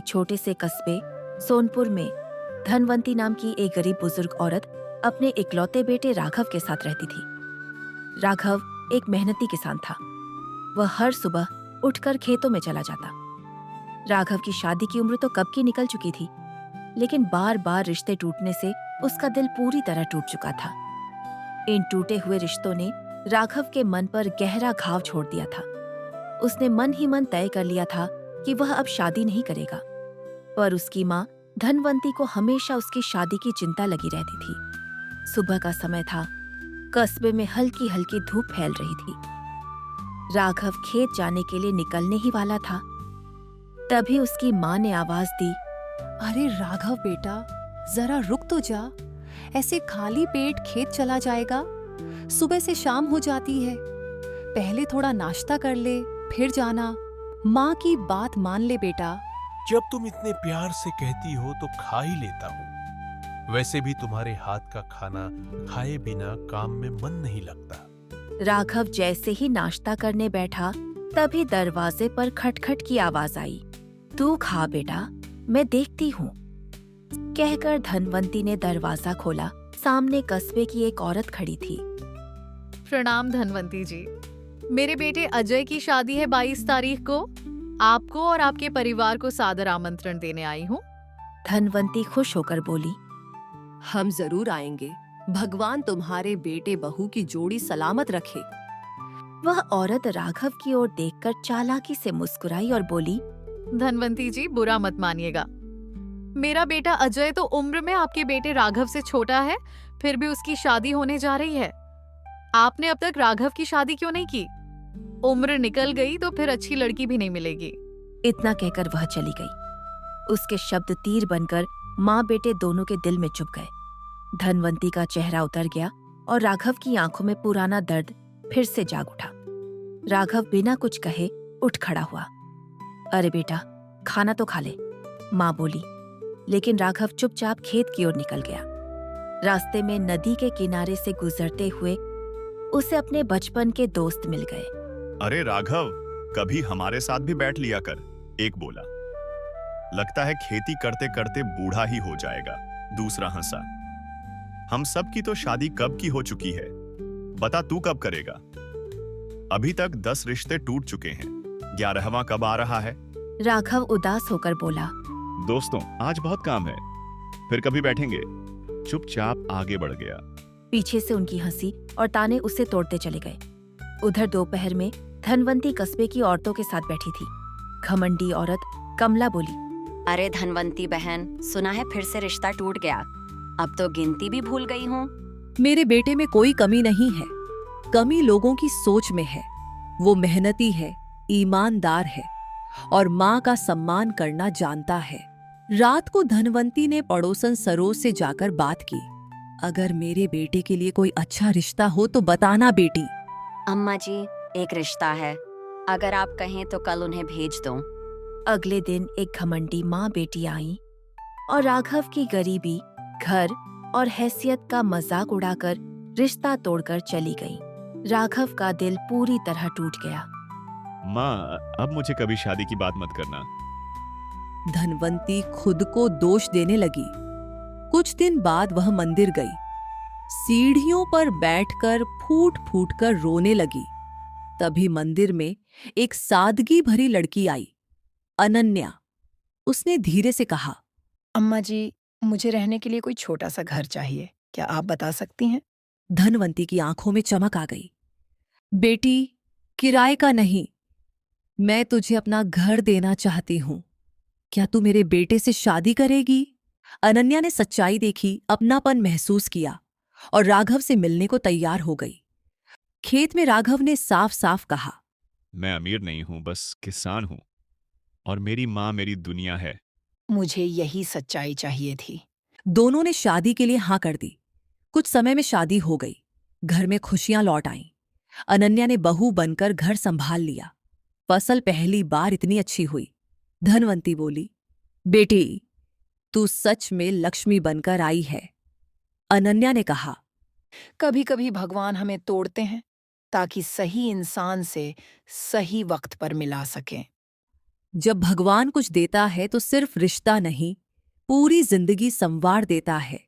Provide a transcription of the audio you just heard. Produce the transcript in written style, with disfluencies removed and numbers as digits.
एक छोटे से कस्बे सोनपुर में धनवंती नाम की एक गरीब बुजुर्ग औरत अपने इकलौते बेटे राघव के साथ रहती थी। राघव एक मेहनती किसान था। वह हर सुबह उठकर खेतों में चला जाता। राघव की शादी की उम्र तो कब की निकल चुकी थी, लेकिन बार बार रिश्ते टूटने से उसका दिल पूरी तरह टूट चुका था। इन टूटे हुए रिश्तों ने राघव के मन पर गहरा घाव छोड़ दिया था। उसने मन ही मन तय कर लिया था कि वह अब शादी नहीं करेगा, पर उसकी माँ धनवंती को हमेशा उसकी शादी की चिंता लगी रहती थी। सुबह का समय था। कस्बे में हल्की हल्की धूप फैल रही थी। राघव खेत जाने के लिए निकलने ही वाला था, तभी उसकी माँ ने आवाज दी, अरे राघव बेटा, जरा रुक तो जा। ऐसे खाली पेट खेत चला जाएगा? सुबह से शाम हो जाती है। पहले थोड़ा नाश्ता कर ले, फिर जाना। माँ की बात मान ले बेटा। जब तुम इतने प्यार से कहती हो तो खा ही लेता हूँ। वैसे भी तुम्हारे हाथ का खाना खाए बिना काम में मन नहीं लगता। राघव जैसे ही नाश्ता करने बैठा, तभी दरवाजे पर खटखट की आवाज आई। तू खा बेटा, मैं देखती हूँ, कहकर धनवंती ने दरवाजा खोला। सामने कस्बे की एक औरत खड़ी थी। प्रणाम धनवंती जी, मेरे बेटे अजय की शादी है 22 तारीख को। आपको और आपके परिवार को सादर आमंत्रण देने आई हूँ। धनवंती खुश होकर बोली, हम जरूर आएंगे। भगवान तुम्हारे बेटे बहू की जोड़ी सलामत रखे। वह औरत राघव की ओर देखकर चालाकी से मुस्कुराई और बोली, धनवंती जी, बुरा मत मानिएगा। मेरा बेटा अजय तो उम्र में आपके बेटे राघव से छोटा है, फिर भी उसकी शादी होने जा रही है। आपने अब तक राघव की शादी क्यों नहीं की? उम्र निकल गई तो फिर अच्छी लड़की भी नहीं मिलेगी। इतना कहकर वह चली गई। उसके शब्द तीर बनकर माँ बेटे दोनों के दिल में चुभ गए। धनवंती का चेहरा उतर गया और राघव की आंखों में पुराना दर्द फिर से जाग उठा। राघव बिना कुछ कहे उठ खड़ा हुआ। अरे बेटा, खाना तो खा ले, माँ बोली। लेकिन राघव चुपचाप खेत की ओर निकल गया। रास्ते में नदी के किनारे से गुजरते हुए उसे अपने बचपन के दोस्त मिल गए। अरे राघव, कभी हमारे साथ भी बैठ लिया कर, एक बोला। लगता है खेती करते करते बूढ़ा ही हो जाएगा, दूसरा हंसा। हम सब की तो शादी कब की हो चुकी है, बता तू कब करेगा? अभी तक 10 रिश्ते टूट चुके हैं, 11वां कब आ रहा है? राघव उदास होकर बोला, दोस्तों आज बहुत काम है, फिर कभी बैठेंगे। चुपचाप आगे बढ़ गया। पीछे से उनकी हंसी और ताने उसे तोड़ते चले गए। उधर दोपहर में धनवंती कस्बे की औरतों के साथ बैठी थी। घमंडी औरत कमला बोली, अरे धनवंती बहन, सुना है फिर से रिश्ता टूट गया। अब तो गिनती भी भूल गई हूँ। मेरे बेटे में कोई कमी नहीं है, कमी लोगों की सोच में है। वो मेहनती है, ईमानदार है और माँ का सम्मान करना जानता है। रात को धनवंती ने पड़ोसन सरोज से जाकर बात की, अगर मेरे बेटे के लिए कोई अच्छा रिश्ता हो तो बताना बेटी। अम्मा जी, एक रिश्ता है, अगर आप कहें तो कल उन्हें भेज दूं। अगले दिन एक घमंडी माँ बेटी आई और राघव की गरीबी, घर और हैसियत का मजाक उड़ाकर रिश्ता तोड़कर चली गई। राघव का दिल पूरी तरह टूट गया। माँ, अब मुझे कभी शादी की बात मत करना। धनवंती खुद को दोष देने लगी। कुछ दिन बाद वह मंदिर गई। सीढ़ियों पर बैठकर फूट फूट कर रोने लगी। तभी मंदिर में एक सादगी भरी लड़की आई, अनन्या। उसने धीरे से कहा, अम्मा जी, मुझे रहने के लिए कोई छोटा सा घर चाहिए, क्या आप बता सकती हैं? धनवंती की आंखों में चमक आ गई। बेटी, किराए का नहीं, मैं तुझे अपना घर देना चाहती हूं। क्या तू मेरे बेटे से शादी करेगी? अनन्या ने सच्चाई देखी, अपनापन महसूस किया और राघव से मिलने को तैयार हो गई। खेत में राघव ने साफ साफ कहा, मैं अमीर नहीं हूं, बस किसान हूं और मेरी माँ मेरी दुनिया है। मुझे यही सच्चाई चाहिए थी। दोनों ने शादी के लिए हां कर दी। कुछ समय में शादी हो गई। घर में खुशियां लौट आईं। अनन्या ने बहू बनकर घर संभाल लिया। फसल पहली बार इतनी अच्छी हुई। धनवंती बोली, बेटी, तू सच में लक्ष्मी बनकर आई है। अनन्या ने कहा, कभी कभी भगवान हमें तोड़ते हैं ताकि सही इंसान से सही वक्त पर मिला सकें। जब भगवान कुछ देता है तो सिर्फ रिश्ता नहीं, पूरी जिंदगी संवार देता है।